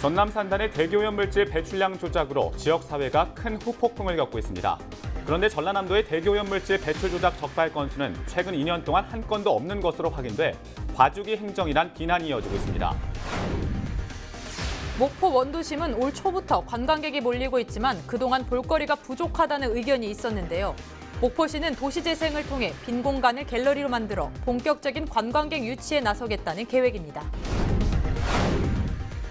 전남 산단의 대기오염물질 배출량 조작으로 지역사회가 큰 후폭풍을 겪고 있습니다. 그런데 전라남도의 대기오염물질 배출 조작 적발 건수는 최근 2년 동안 한 건도 없는 것으로 확인돼 봐주기 행정이란 비난이 이어지고 있습니다. 목포 원도심은 올 초부터 관광객이 몰리고 있지만 그동안 볼거리가 부족하다는 의견이 있었는데요. 목포시는 도시재생을 통해 빈 공간을 갤러리로 만들어 본격적인 관광객 유치에 나서겠다는 계획입니다.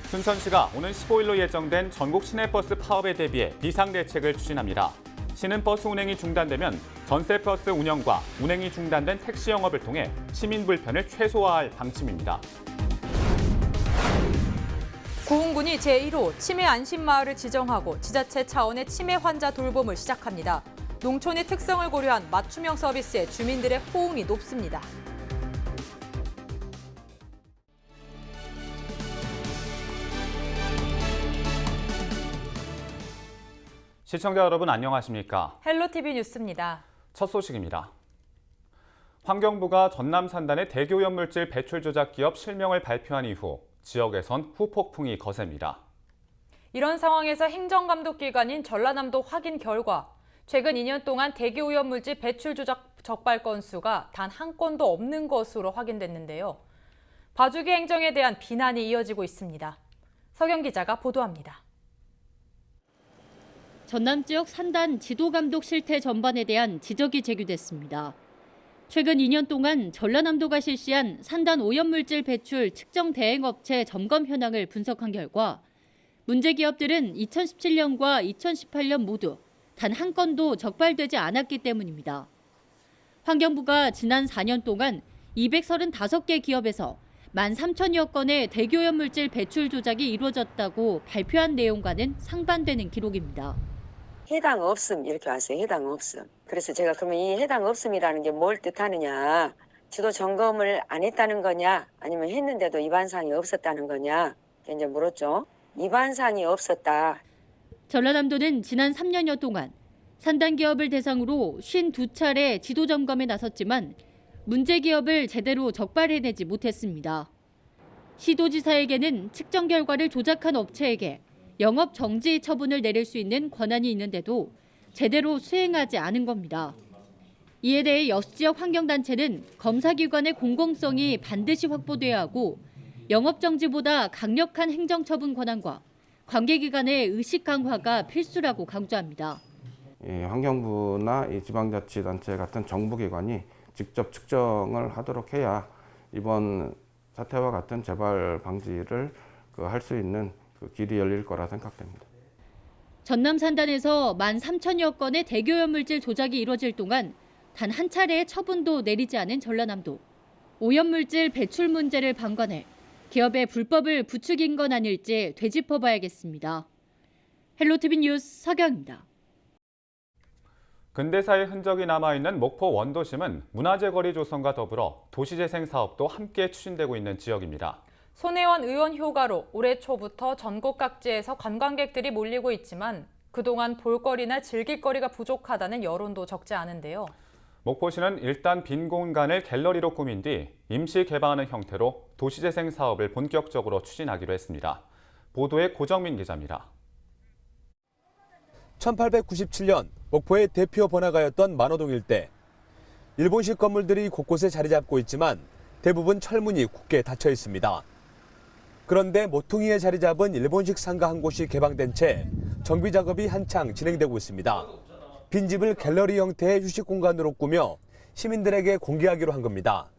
순천시가 오는 15일로 예정된 전국 시내버스 파업에 대비해 비상대책을 추진합니다. 시는 버스 운행이 중단되면 전세버스 운영과 운행이 중단된 택시 영업을 통해 시민 불편을 최소화할 방침입니다. 고흥군이 제1호 치매 안심마을을 지정하고 지자체 차원의 치매 환자 돌봄을 시작합니다. 농촌의 특성을 고려한 맞춤형 서비스에 주민들의 호응이 높습니다. 시청자 여러분 안녕하십니까? 헬로티비 뉴스입니다. 첫 소식입니다. 환경부가 전남 산단의 대기오염물질 배출 조작 기업 실명을 발표한 이후 지역에선 후폭풍이 거셉니다. 이런 상황에서 행정감독기관인 전라남도 확인 결과 최근 2년 동안 대기오염물질 배출 조작 적발 건수가 단 한 건도 없는 것으로 확인됐는데요. 봐주기 행정에 대한 비난이 이어지고 있습니다. 서경 기자가 보도합니다. 전남 지역 산단 지도감독 실태 전반에 대한 지적이 제기됐습니다. 최근 2년 동안 전라남도가 실시한 산단 오염물질 배출 측정 대행업체 점검 현황을 분석한 결과 문제 기업들은 2017년과 2018년 모두 단 한 건도 적발되지 않았기 때문입니다. 환경부가 지난 4년 동안 235개 기업에서 13,000여 건의 대기오염물질 배출 조작이 이루어졌다고 발표한 내용과는 상반되는 기록입니다. 해당 없음 이렇게 왔어요. 해당 없음. 그래서 제가 그러면 이 해당 없음이라는 게 뭘 뜻하느냐. 지도 점검을 안 했다는 거냐 아니면 했는데도 위반사항이 없었다는 거냐 이제 물었죠. 위반사항이 없었다. 전라남도는 지난 3년여 동안 산단 기업을 대상으로 52차례 지도 점검에 나섰지만 문제 기업을 제대로 적발해내지 못했습니다. 시도지사에게는 측정 결과를 조작한 업체에게 영업 정지 처분을 내릴 수 있는 권한이 있는데도 제대로 수행하지 않은 겁니다. 이에 대해 여수 지역 환경단체는 검사기관의 공공성이 반드시 확보돼야 하고 영업 정지보다 강력한 행정처분 권한과 관계기관의 의식 강화가 필수라고 강조합니다. 환경부나 이 지방자치단체 같은 정부기관이 직접 측정을 하도록 해야 이번 사태와 같은 재발 방지를 할 수 있는 길이 열릴 거라 생각됩니다. 전남 산단에서 13,000여 건의 대기오염물질 조작이 이뤄질 동안 단 한 차례의 처분도 내리지 않은 전라남도. 오염물질 배출 문제를 방관해 기업의 불법을 부추긴 건 아닐지 되짚어봐야겠습니다. 헬로티비 뉴스 서경입니다. 근대사의 흔적이 남아있는 목포 원도심은 문화재 거리 조성과 더불어 도시재생 사업도 함께 추진되고 있는 지역입니다. 손혜원 의원 효과로 올해 초부터 전국 각지에서 관광객들이 몰리고 있지만 그동안 볼거리나 즐길거리가 부족하다는 여론도 적지 않은데요. 목포시는 일단 빈 공간을 갤러리로 꾸민 뒤 임시 개방하는 형태로 도시재생 사업을 본격적으로 추진하기로 했습니다. 보도에 고정민 기자입니다. 1897년 목포의 대표 번화가였던 만호동 일대. 일본식 건물들이 곳곳에 자리 잡고 있지만 대부분 철문이 굳게 닫혀 있습니다. 그런데 모퉁이에 자리 잡은 일본식 상가 한 곳이 개방된 채 정비 작업이 한창 진행되고 있습니다. 빈집을 갤러리 형태의 휴식 공간으로 꾸며 시민들에게 공개하기로 한 겁니다.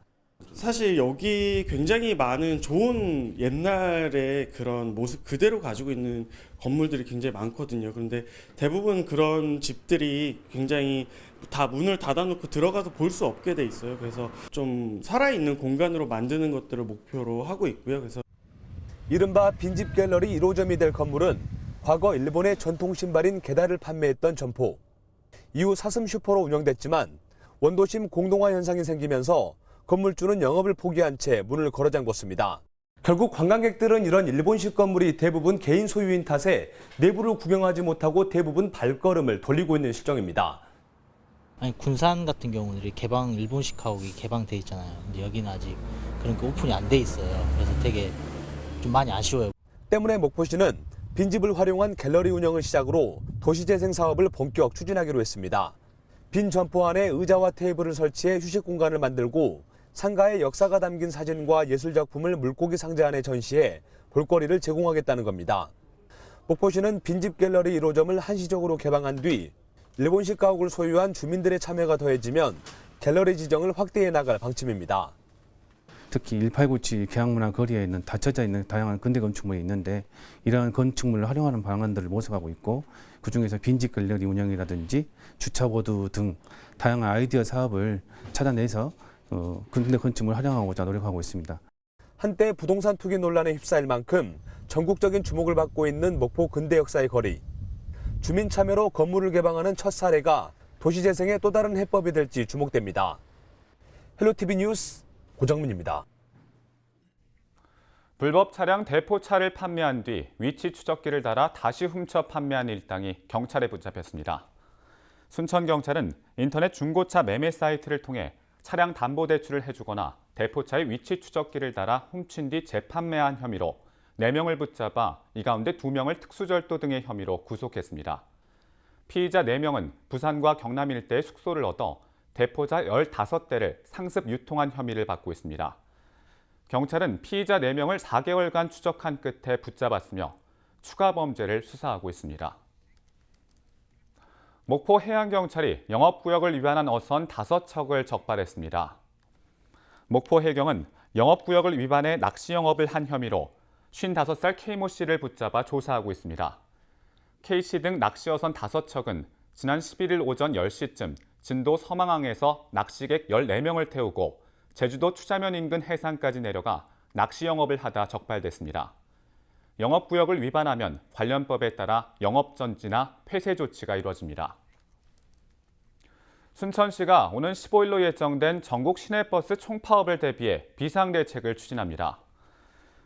사실 여기 굉장히 많은 좋은 옛날의 그런 모습 그대로 가지고 있는 건물들이 굉장히 많거든요. 그런데 대부분 그런 집들이 굉장히 다 문을 닫아놓고 들어가서 볼 수 없게 돼 있어요. 그래서 좀 살아있는 공간으로 만드는 것들을 목표로 하고 있고요. 그래서 이른바 빈집 갤러리 1호점이 될 건물은 과거 일본의 전통 신발인 게다를 판매했던 점포. 이후 사슴 슈퍼로 운영됐지만 원도심 공동화 현상이 생기면서 건물주는 영업을 포기한 채 문을 걸어 잠궜습니다. 결국 관광객들은 이런 일본식 건물이 대부분 개인 소유인 탓에 내부를 구경하지 못하고 대부분 발걸음을 돌리고 있는 실정입니다. 아니 군산 같은 경우는 개방 일본식 하우이 개방돼 있잖아요. 근데 여기는 아직 그런 게 오픈이 안 돼 있어요. 그래서 되게 좀 많이 아쉬워요. 때문에 목포시는 빈집을 활용한 갤러리 운영을 시작으로 도시재생 사업을 본격 추진하기로 했습니다. 빈 점포 안에 의자와 테이블을 설치해 휴식 공간을 만들고 상가의 역사가 담긴 사진과 예술작품을 물고기 상자 안에 전시해 볼거리를 제공하겠다는 겁니다. 목포시는 빈집 갤러리 1호점을 한시적으로 개방한 뒤 일본식 가옥을 소유한 주민들의 참여가 더해지면 갤러리 지정을 확대해 나갈 방침입니다. 특히 1897 계양문화 거리에 있는 닫혀져 있는 다양한 근대 건축물이 있는데 이러한 건축물을 활용하는 방안들을 모색하고 있고 그중에서 빈집 갤러리 운영이라든지 주차보드 등 다양한 아이디어 사업을 찾아내서 근대 건축물을 활용하고자 노력하고 있습니다. 한때 부동산 투기 논란에 휩싸일 만큼 전국적인 주목을 받고 있는 목포 근대 역사의 거리. 주민 참여로 건물을 개방하는 첫 사례가 도시재생의 또 다른 해법이 될지 주목됩니다. 헬로티비 뉴스 고정문입니다. 불법 차량 대포차를 판매한 뒤 위치 추적기를 달아 다시 훔쳐 판매한 일당이 경찰에 붙잡혔습니다. 순천경찰은 인터넷 중고차 매매 사이트를 통해 차량 담보대출을 해주거나 대포차의 위치 추적기를 달아 훔친 뒤 재판매한 혐의로 4명을 붙잡아 이 가운데 2명을 특수절도 등의 혐의로 구속했습니다. 피의자 4명은 부산과 경남 일대에 숙소를 얻어 대포차 15대를 상습 유통한 혐의를 받고 있습니다. 경찰은 피의자 4명을 4개월간 추적한 끝에 붙잡았으며 추가 범죄를 수사하고 있습니다. 목포 해양경찰이 영업구역을 위반한 어선 5척을 적발했습니다. 목포 해경은 영업구역을 위반해 낚시 영업을 한 혐의로 55살 K모 씨를 붙잡아 조사하고 있습니다. K씨 등 낚시어선 5척은 지난 11일 오전 10시쯤 진도 서망항에서 낚시객 14명을 태우고 제주도 추자면 인근 해상까지 내려가 낚시 영업을 하다 적발됐습니다. 영업구역을 위반하면 관련법에 따라 영업정지나 폐쇄 조치가 이루어집니다. 순천시가 오는 15일로 예정된 전국 시내버스 총파업을 대비해 비상대책을 추진합니다.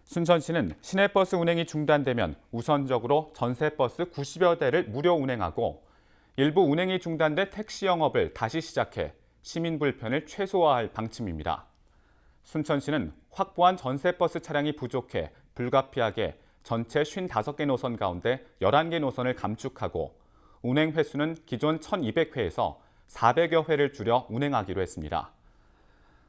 순천시는 시내버스 운행이 중단되면 우선적으로 전세버스 90여 대를 무료 운행하고 일부 운행이 중단된 택시 영업을 다시 시작해 시민 불편을 최소화할 방침입니다. 순천시는 확보한 전세버스 차량이 부족해 불가피하게 전체 55개 노선 가운데 11개 노선을 감축하고 운행 횟수는 기존 1,200회에서 400여 회를 줄여 운행하기로 했습니다.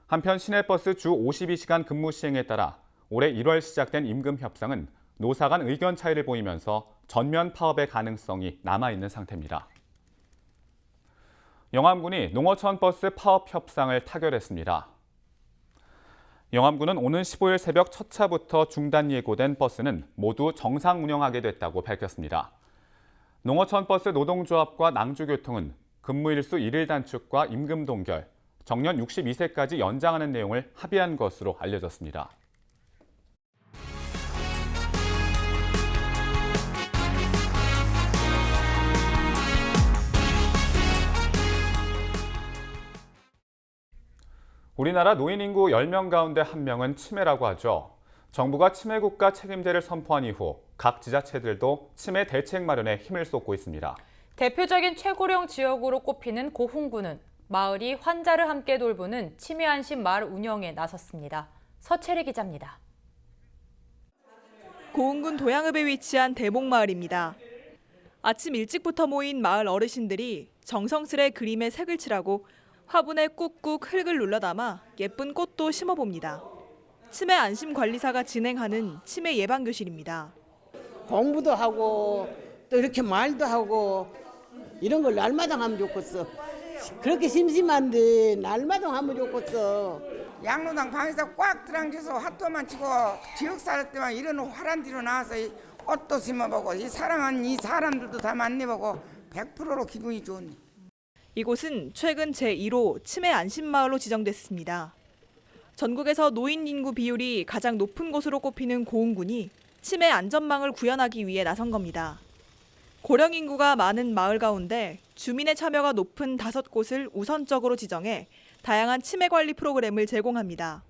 한편 시내버스 주 52시간 근무 시행에 따라 올해 1월 시작된 임금 협상은 노사 간 의견 차이를 보이면서 전면 파업의 가능성이 남아있는 상태입니다. 영암군이 농어촌 버스 파업 협상을 타결했습니다. 영암군은 오는 15일 새벽 첫 차부터 중단 예고된 버스는 모두 정상 운영하게 됐다고 밝혔습니다. 농어촌 버스 노동조합과 낭주교통은 근무일수 1일 단축과 임금 동결, 정년 62세까지 연장하는 내용을 합의한 것으로 알려졌습니다. 우리나라 노인 인구 10명 가운데 1명은 치매라고 하죠. 정부가 치매국가 책임제를 선포한 이후 각 지자체들도 치매 대책 마련에 힘을 쏟고 있습니다. 대표적인 최고령 지역으로 꼽히는 고흥군은 마을이 환자를 함께 돌보는 치매 안심 마을 운영에 나섰습니다. 서채리 기자입니다. 고흥군 도양읍에 위치한 대목마을입니다. 아침 일찍부터 모인 마을 어르신들이 정성스레 그림에 색을 칠하고 화분에 꾹꾹 흙을 눌러 담아 예쁜 꽃도 심어봅니다. 치매 안심관리사가 진행하는 치매 예방교실입니다. 공부도 하고 또 이렇게 말도 하고 이런 걸 날마다 하면 좋겠어. 그렇게 심심한데 날마다 하면 좋겠어. 양로당 방에서 꽉 들어앉아서 핫도만 치고 지역 살 때만 이런 화란 뒤로 나와서 옷도 심어보고 이 사랑하는 이 사람들도 다 만나보고 100%로 기분이 좋네. 이곳은 최근 제1호 치매 안심마을로 지정됐습니다. 전국에서 노인 인구 비율이 가장 높은 곳으로 꼽히는 고흥군이 치매 안전망을 구현하기 위해 나선 겁니다. 고령 인구가 많은 마을 가운데 주민의 참여가 높은 5곳을 우선적으로 지정해 다양한 치매 관리 프로그램을 제공합니다.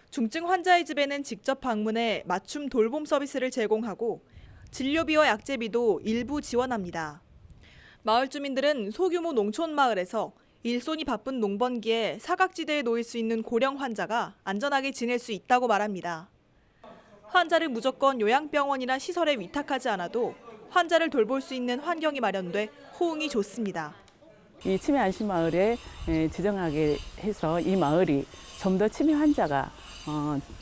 중증 환자의 집에는 직접 방문해 맞춤 돌봄 서비스를 제공하고 진료비와 약제비도 일부 지원합니다. 마을 주민들은 소규모 농촌 마을에서 일손이 바쁜 농번기에 사각지대에 놓일 수 있는 고령 환자가 안전하게 지낼 수 있다고 말합니다. 환자를 무조건 요양병원이나 시설에 위탁하지 않아도 환자를 돌볼 수 있는 환경이 마련돼 호응이 좋습니다. 이 치매 안심 마을에 지정하게 해서 이 마을이 좀 더 치매 환자가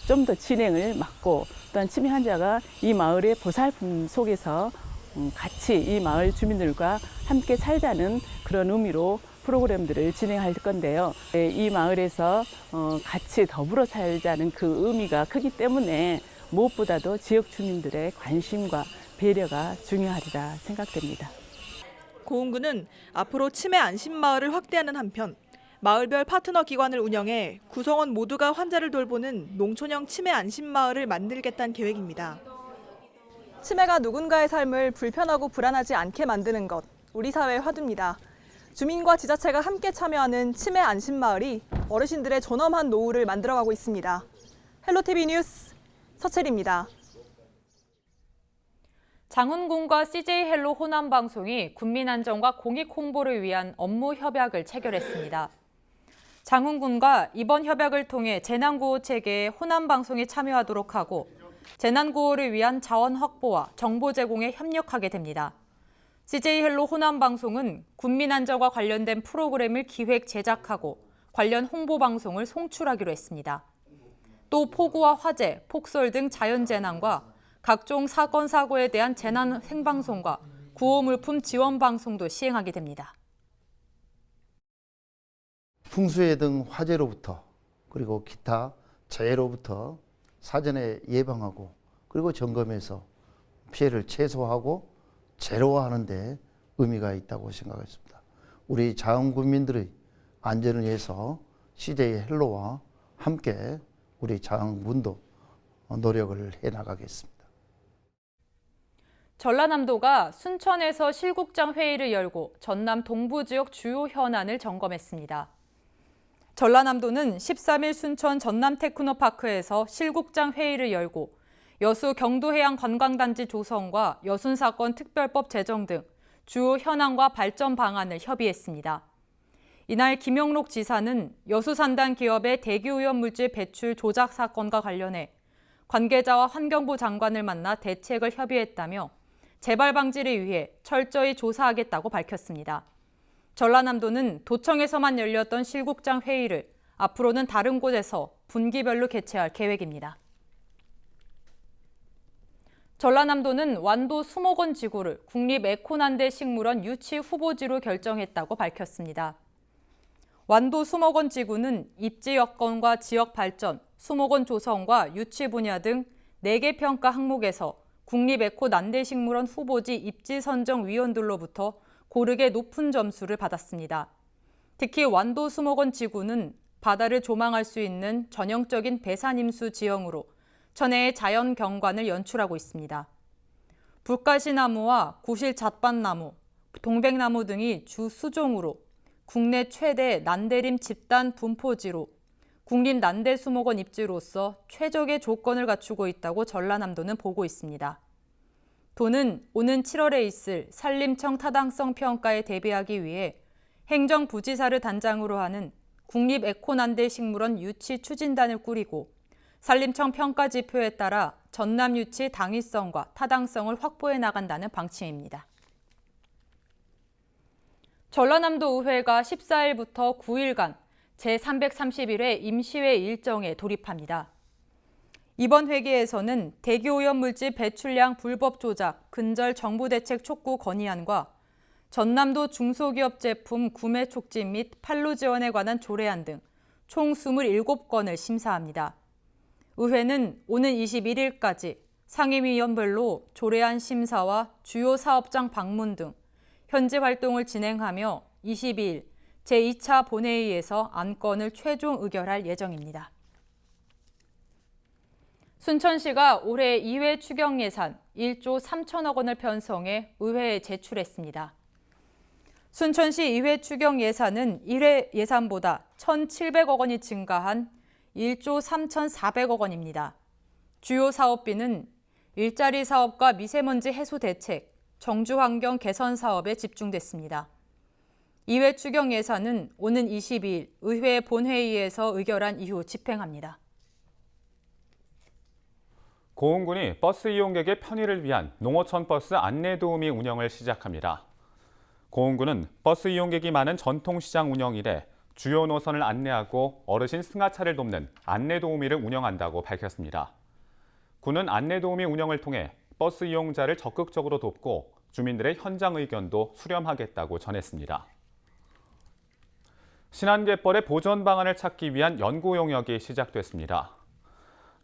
좀 더 진행을 막고 또한 치매 환자가 이 마을의 보살핌 속에서 같이 이 마을 주민들과 함께 살자는 그런 의미로 프로그램들을 진행할 건데요. 이 마을에서 같이 더불어 살자는 그 의미가 크기 때문에 무엇보다도 지역 주민들의 관심과 배려가 중요하리라 생각됩니다. 고흥군은 앞으로 치매 안심마을을 확대하는 한편 마을별 파트너 기관을 운영해 구성원 모두가 환자를 돌보는 농촌형 치매 안심마을을 만들겠다는 계획입니다. 치매가 누군가의 삶을 불편하고 불안하지 않게 만드는 것, 우리 사회의 화두입니다. 주민과 지자체가 함께 참여하는 치매 안심마을이 어르신들의 존엄한 노후를 만들어가고 있습니다. 헬로티비 뉴스 서채리입니다. 장훈군과 CJ헬로 호남방송이 국민안전과 공익 홍보를 위한 업무 협약을 체결했습니다. 장훈군과 이번 협약을 통해 재난구호 체계에 호남방송이 참여하도록 하고 재난구호를 위한 자원 확보와 정보 제공에 협력하게 됩니다. CJ헬로 호남방송은 국민안전과 관련된 프로그램을 기획 제작하고 관련 홍보방송을 송출하기로 했습니다. 또 폭우와 화재, 폭설 등 자연재난과 각종 사건, 사고에 대한 재난 생방송과 구호물품 지원 방송도 시행하게 됩니다. 풍수해 등 화재로부터 그리고 기타 재해로부터 사전에 예방하고 그리고 점검해서 피해를 최소화하고 제로화하는 데 의미가 있다고 생각했습니다. 우리 자원군민들의 안전을 위해서 CJ헬로와 함께 우리 자원군도 노력을 해나가겠습니다. 전라남도가 순천에서 실국장 회의를 열고 전남 동부 지역 주요 현안을 점검했습니다. 전라남도는 13일 순천 전남 테크노파크에서 실국장 회의를 열고 여수 경도해양 관광단지 조성과 여순사건 특별법 제정 등 주요 현안과 발전 방안을 협의했습니다. 이날 김영록 지사는 여수 산단 기업의 대기오염 물질 배출 조작 사건과 관련해 관계자와 환경부 장관을 만나 대책을 협의했다며 재발 방지를 위해 철저히 조사하겠다고 밝혔습니다. 전라남도는 도청에서만 열렸던 실국장 회의를 앞으로는 다른 곳에서 분기별로 개최할 계획입니다. 전라남도는 완도 수목원 지구를 국립 에코난데 식물원 유치 후보지로 결정했다고 밝혔습니다. 완도 수목원 지구는 입지 여건과 지역 발전, 수목원 조성과 유치 분야 등 4개 평가 항목에서 국립 에코 난대식물원 후보지 입지 선정 위원들로부터 고르게 높은 점수를 받았습니다. 특히 완도 수목원 지구는 바다를 조망할 수 있는 전형적인 배산임수 지형으로 천혜의 자연 경관을 연출하고 있습니다. 불가시나무와 구실 잣밭나무, 동백나무 등이 주 수종으로 국내 최대 난대림 집단 분포지로 국립 난대수목원 입지로서 최적의 조건을 갖추고 있다고 전라남도는 보고 있습니다. 도는 오는 7월에 있을 산림청 타당성 평가에 대비하기 위해 행정부지사를 단장으로 하는 국립 에코난대식물원 유치 추진단을 꾸리고 산림청 평가 지표에 따라 전남 유치 당위성과 타당성을 확보해 나간다는 방침입니다. 전라남도 의회가 14일부터 9일간 제331회 임시회 일정에 돌입합니다. 이번 회기에서는 대기오염 물질 배출량 불법 조작, 근절 정부대책 촉구 건의안과 전남도 중소기업 제품 구매 촉진 및 판로 지원에 관한 조례안 등 총 27건을 심사합니다. 의회는 오는 21일까지 상임위원별로 조례안 심사와 주요 사업장 방문 등 현지 활동을 진행하며 22일 제2차 본회의에서 안건을 최종 의결할 예정입니다. 순천시가 올해 2회 추경 예산 1조 3천억 원을 편성해 의회에 제출했습니다. 순천시 2회 추경 예산은 1회 예산보다 1,700억 원이 증가한 1조 3,400억 원입니다. 주요 사업비는 일자리 사업과 미세먼지 해소 대책, 정주 환경 개선 사업에 집중됐습니다. 2회 추경 예산은 오는 22일 의회 본회의에서 의결한 이후 집행합니다. 고흥군이 버스 이용객의 편의를 위한 농어촌 버스 안내 도우미 운영을 시작합니다. 고흥군은 버스 이용객이 많은 전통시장 운영 이래 주요 노선을 안내하고 어르신 승하차를 돕는 안내 도우미를 운영한다고 밝혔습니다. 군은 안내 도우미 운영을 통해 버스 이용자를 적극적으로 돕고 주민들의 현장 의견도 수렴하겠다고 전했습니다. 신안갯벌의 보존 방안을 찾기 위한 연구 용역이 시작됐습니다.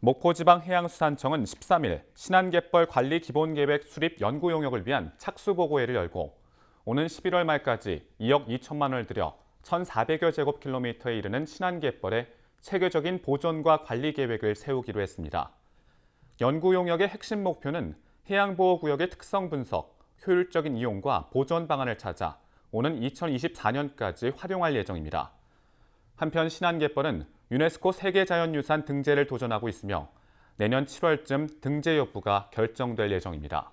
목포지방해양수산청은 13일 신안갯벌 관리 기본계획 수립 연구 용역을 위한 착수보고회를 열고 오는 11월 말까지 2억 2천만 원을 들여 1,400여 제곱킬로미터에 이르는 신안갯벌의 체계적인 보존과 관리 계획을 세우기로 했습니다. 연구 용역의 핵심 목표는 해양보호구역의 특성 분석, 효율적인 이용과 보존 방안을 찾아 오는 2024년까지 활용할 예정입니다. 한편 신안갯벌은 유네스코 세계자연유산 등재를 도전하고 있으며 내년 7월쯤 등재 여부가 결정될 예정입니다.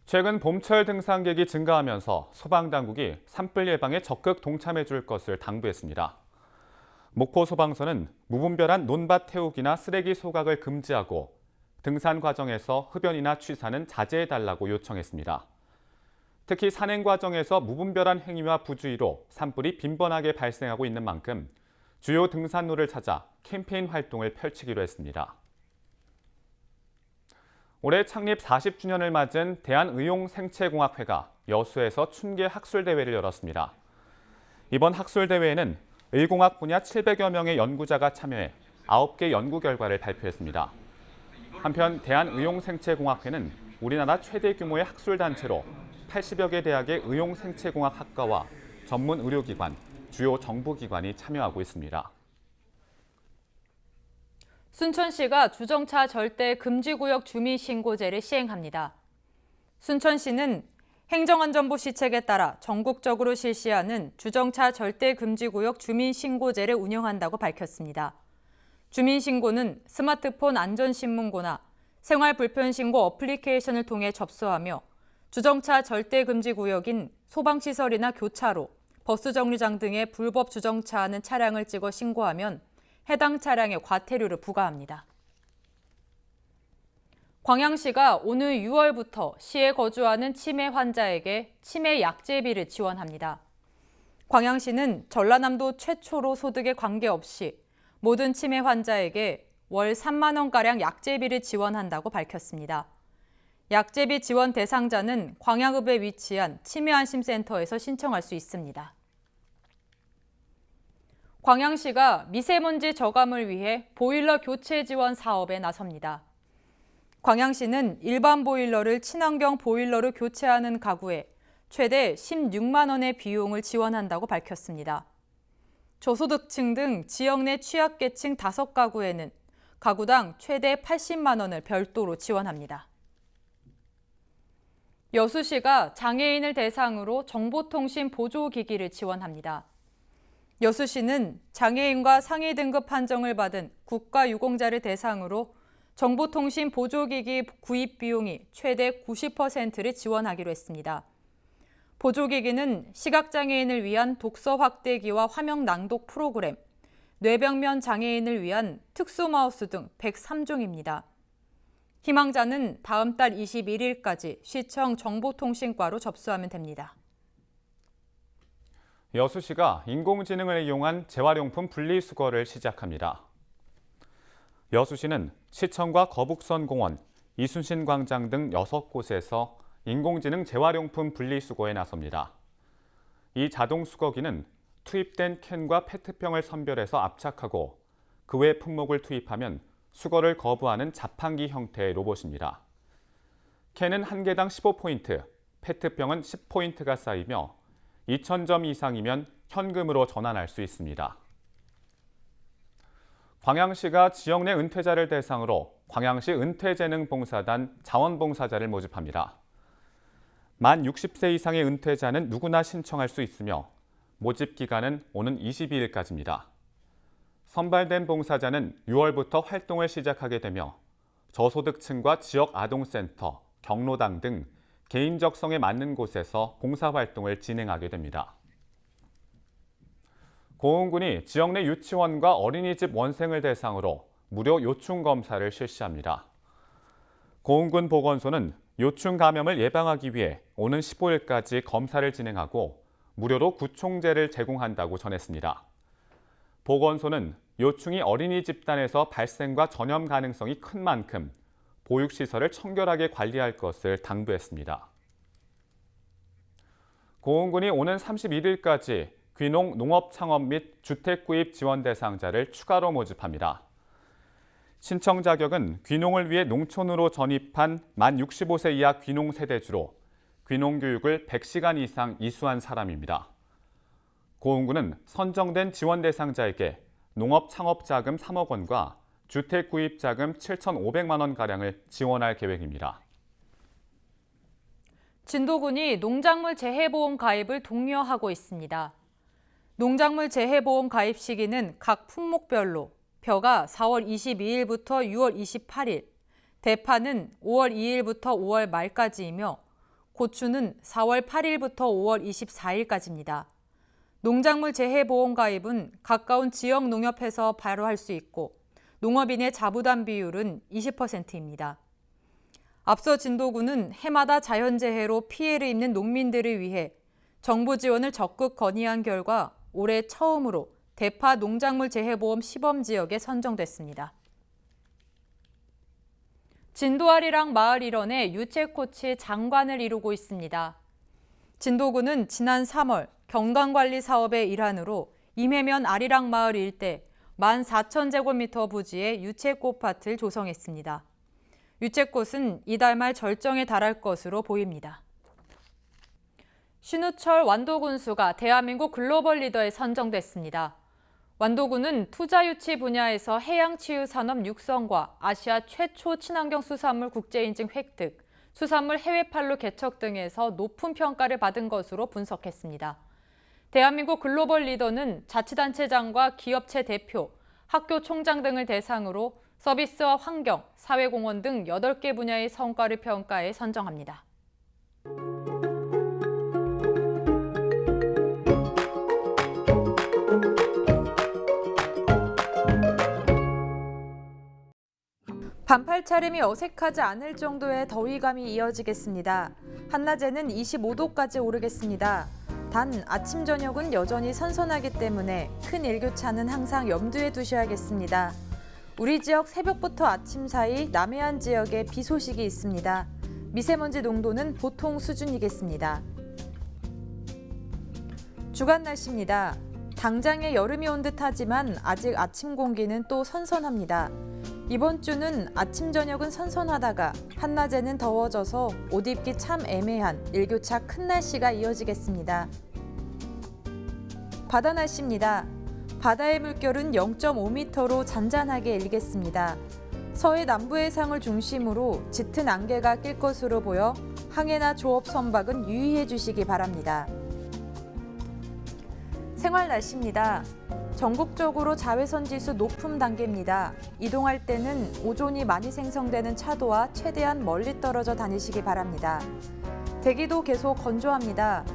최근 봄철 등산객이 증가하면서 소방당국이 산불 예방에 적극 동참해 줄 것을 당부했습니다. 목포소방서는 무분별한 논밭 태우기나 쓰레기 소각을 금지하고 등산 과정에서 흡연이나 취사는 자제해달라고 요청했습니다. 특히 산행 과정에서 무분별한 행위와 부주의로 산불이 빈번하게 발생하고 있는 만큼 주요 등산로를 찾아 캠페인 활동을 펼치기로 했습니다. 올해 창립 40주년을 맞은 대한의용생체공학회가 여수에서 춘계 학술대회를 열었습니다. 이번 학술대회에는 의공학 분야 700여 명의 연구자가 참여해 9개 연구 결과를 발표했습니다. 한편 대한의용생체공학회는 우리나라 최대 규모의 학술단체로 80여 개 대학의 의용생체공학 학과와 전문 의료기관, 주요 정부기관이 참여하고 있습니다. 순천시가 주정차 절대 금지구역 주민신고제를 시행합니다. 순천시는 행정안전부 시책에 따라 전국적으로 실시하는 주정차 절대 금지구역 주민신고제를 운영한다고 밝혔습니다. 주민신고는 스마트폰 안전신문고나 생활불편신고 어플리케이션을 통해 접수하며 주정차 절대 금지구역인 소방시설이나 교차로, 버스정류장 등의 불법 주정차하는 차량을 찍어 신고하면 해당 차량에 과태료를 부과합니다. 광양시가 오늘 6월부터 시에 거주하는 치매 환자에게 치매 약제비를 지원합니다. 광양시는 전라남도 최초로 소득에 관계없이 모든 치매 환자에게 월 3만 원가량 약제비를 지원한다고 밝혔습니다. 약제비 지원 대상자는 광양읍에 위치한 치매안심센터에서 신청할 수 있습니다. 광양시가 미세먼지 저감을 위해 보일러 교체 지원 사업에 나섭니다. 광양시는 일반 보일러를 친환경 보일러로 교체하는 가구에 최대 16만 원의 비용을 지원한다고 밝혔습니다. 저소득층 등 지역 내 취약계층 5가구에는 가구당 최대 80만 원을 별도로 지원합니다. 여수시가 장애인을 대상으로 정보통신 보조기기를 지원합니다. 여수시는 장애인과 상위 등급 판정을 받은 국가유공자를 대상으로 정보통신 보조기기 구입 비용이 최대 90%를 지원하기로 했습니다. 보조기기는 시각장애인을 위한 독서 확대기와 화면 낭독 프로그램, 뇌병면 장애인을 위한 특수 마우스 등 103종입니다. 희망자는 다음 달 21일까지 시청 정보통신과로 접수하면 됩니다. 여수시가 인공지능을 이용한 재활용품 분리수거를 시작합니다. 여수시는 시청과 거북선공원, 이순신광장 등 6곳에서 인공지능 재활용품 분리수거에 나섭니다. 이 자동수거기는 투입된 캔과 페트병을 선별해서 압착하고 그 외 품목을 투입하면 수거를 거부하는 자판기 형태의 로봇입니다. 캔은 한 개당 15포인트, 페트병은 10포인트가 쌓이며 2,000점 이상이면 현금으로 전환할 수 있습니다. 광양시가 지역 내 은퇴자를 대상으로 광양시 은퇴재능봉사단 자원봉사자를 모집합니다. 만 60세 이상의 은퇴자는 누구나 신청할 수 있으며 모집 기간은 오는 22일까지입니다. 선발된 봉사자는 6월부터 활동을 시작하게 되며 저소득층과 지역 아동센터, 경로당 등 개인적성에 맞는 곳에서 봉사활동을 진행하게 됩니다. 고흥군이 지역 내 유치원과 어린이집 원생을 대상으로 무료 요충 검사를 실시합니다. 고흥군 보건소는 요충 감염을 예방하기 위해 오는 15일까지 검사를 진행하고 무료로 구충제를 제공한다고 전했습니다. 보건소는 요충이 어린이 집단에서 발생과 전염 가능성이 큰 만큼 보육시설을 청결하게 관리할 것을 당부했습니다. 고흥군이 오는 31일까지 귀농 농업 창업 및 주택 구입 지원 대상자를 추가로 모집합니다. 신청 자격은 귀농을 위해 농촌으로 전입한 만 65세 이하 귀농 세대주로 귀농 교육을 100시간 이상 이수한 사람입니다. 고흥군은 선정된 지원 대상자에게 농업 창업 자금 3억 원과 주택 구입 자금 7,500만 원가량을 지원할 계획입니다. 진도군이 농작물 재해보험 가입을 독려하고 있습니다. 농작물 재해보험 가입 시기는 각 품목별로 벼가 4월 22일부터 6월 28일, 대파는 5월 2일부터 5월 말까지이며 고추는 4월 8일부터 5월 24일까지입니다. 농작물 재해보험 가입은 가까운 지역 농협에서 바로 할 수 있고 농업인의 자부담 비율은 20%입니다. 앞서 진도군은 해마다 자연재해로 피해를 입는 농민들을 위해 정부 지원을 적극 건의한 결과 올해 처음으로 대파 농작물 재해보험 시범지역에 선정됐습니다. 진도아리랑 마을 일원의 유채꽃이 장관을 이루고 있습니다. 진도군은 지난 3월 경관관리 사업의 일환으로 임해면 아리랑 마을 일대 14,000제곱미터 부지에 유채꽃밭을 조성했습니다. 유채꽃은 이달 말 절정에 달할 것으로 보입니다. 신우철 완도군수가 대한민국 글로벌 리더에 선정됐습니다. 완도군은 투자 유치 분야에서 해양치유산업 육성과 아시아 최초 친환경 수산물 국제인증 획득, 수산물 해외판로 개척 등에서 높은 평가를 받은 것으로 분석했습니다. 대한민국 글로벌 리더는 자치단체장과 기업체 대표, 학교 총장 등을 대상으로 서비스와 환경, 사회공헌 등 8개 분야의 성과를 평가해 선정합니다. 반팔 차림이 어색하지 않을 정도의 더위감이 이어지겠습니다. 한낮에는 25도까지 오르겠습니다. 단 아침 저녁은 여전히 선선하기 때문에 큰 일교차는 항상 염두에 두셔야겠습니다. 우리 지역 새벽부터 아침 사이 남해안 지역에 비 소식이 있습니다. 미세먼지 농도는 보통 수준이겠습니다. 주간 날씨입니다. 당장에 여름이 온 듯하지만 아직 아침 공기는 또 선선합니다. 이번 주는 아침 저녁은 선선하다가 한낮에는 더워져서 옷 입기 참 애매한 일교차 큰 날씨가 이어지겠습니다. 바다 날씨입니다. 바다의 물결은 0.5m로 잔잔하게 일겠습니다. 서해 남부 해상을 중심으로 짙은 안개가 낄 것으로 보여 항해나 조업 선박은 유의해 주시기 바랍니다. 생활 날씨입니다. 전국적으로 자외선 지수 높음 단계입니다. 이동할 때는 오존이 많이 생성되는 차도와 최대한 멀리 떨어져 다니시기 바랍니다. 대기도 계속 건조합니다.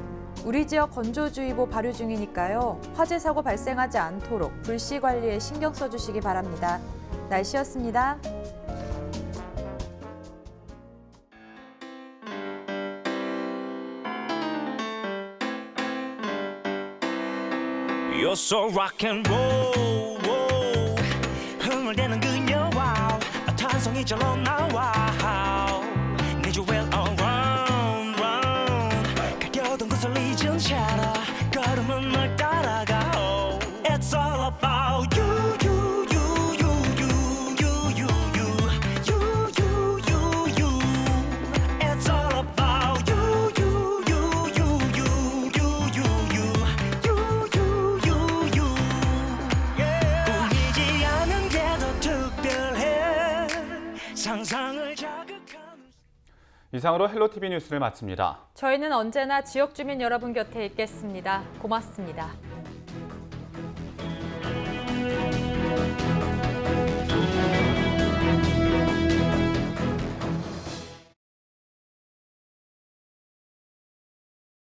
우리 지역 건조주의보 발효 중이니까요. 화재 사고 발생하지 않도록 불씨 관리에 신경 써주시기 바랍니다. 날씨였습니다. You're so rock and roll, roll. 흥을 내는 그녀와 탄성이 절로 나와 Need you well around, round. 가려던 곳을 잊은 채로 걸음은 널 따라가 It's all about you, you, you, you, you, you, you, you, you, you, you. It's all about you, you, you, you, you, you, you, you. 이상으로 헬로티비 뉴스를 마칩니다. 저희는 언제나 지역 주민 여러분 곁에 있겠습니다. 고맙습니다.